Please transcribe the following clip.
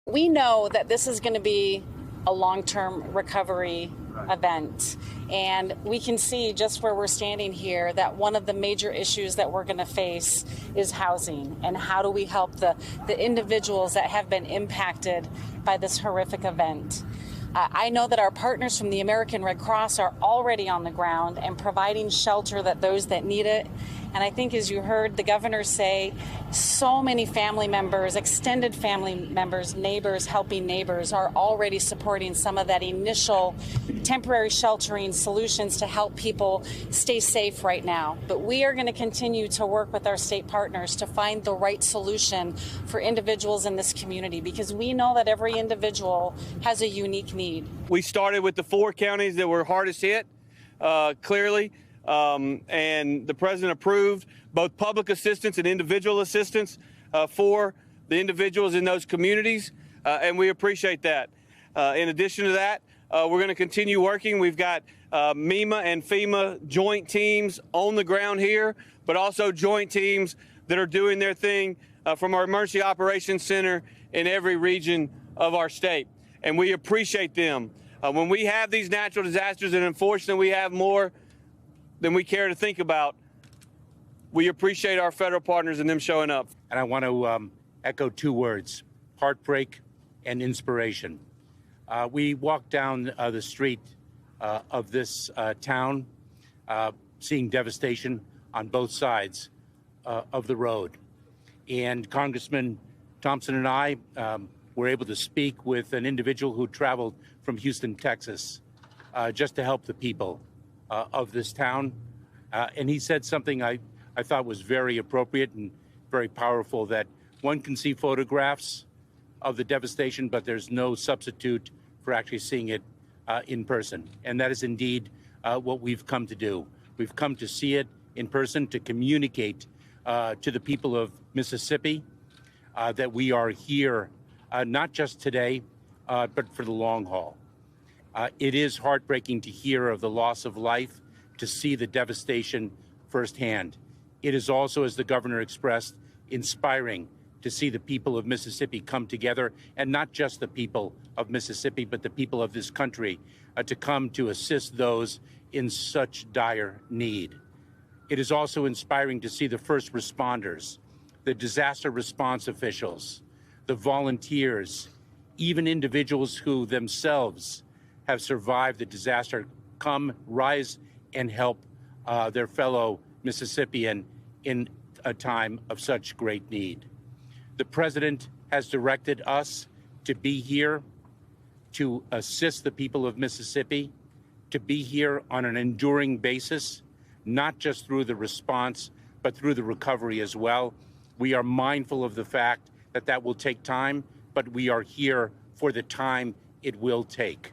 We know that this is going to be a long-term recovery event. And we can see just where we're standing here that one of the major issues that we're going to face is housing. And how do we help the individuals that have been impacted by this horrific event? I know that our partners from the American Red Cross are already on the ground and providing shelter that those that need it. And I think, as you heard the governor say, so many family members, extended family members, neighbors helping neighbors are already supporting some of that initial temporary sheltering solutions to help people stay safe right now. But we are going to continue to work with our state partners to find the right solution for individuals in this community, because we know that every individual has a unique need. We started with the 4 counties that were hardest hit, clearly. And the president approved both public assistance and individual assistance for the individuals in those communities, and we appreciate that. In addition to that, we're going to continue working. We've got MEMA and FEMA joint teams on the ground here, but also joint teams that are doing their thing from our Emergency Operations Center in every region of our state, and we appreciate them. When we have these natural disasters, and unfortunately we have more than we care to think about, we appreciate our federal partners and them showing up. And I want to echo 2 words: heartbreak and inspiration. We walked down the street of this town, seeing devastation on both sides of the road. And Congressman Thompson and I were able to speak with an individual who traveled from Houston, Texas, just to help the people of this town. And he said something I thought was very appropriate and very powerful, that one can see photographs of the devastation, but there's no substitute for actually seeing it in person. And that is indeed what we've come to do. We've come to see it in person, to communicate to the people of Mississippi that we are here, not just today, but for the long haul. It is heartbreaking to hear of the loss of life, to see the devastation firsthand. It is also, as the governor expressed, inspiring to see the people of Mississippi come together, and not just the people of Mississippi, but the people of this country, to come to assist those in such dire need. It is also inspiring to see the first responders, the disaster response officials, the volunteers, even individuals who themselves have survived the disaster, come, rise, and help their fellow Mississippian in a time of such great need. The president has directed us to be here to assist the people of Mississippi, to be here on an enduring basis, not just through the response, but through the recovery as well. We are mindful of the fact that that will take time, but we are here for the time it will take.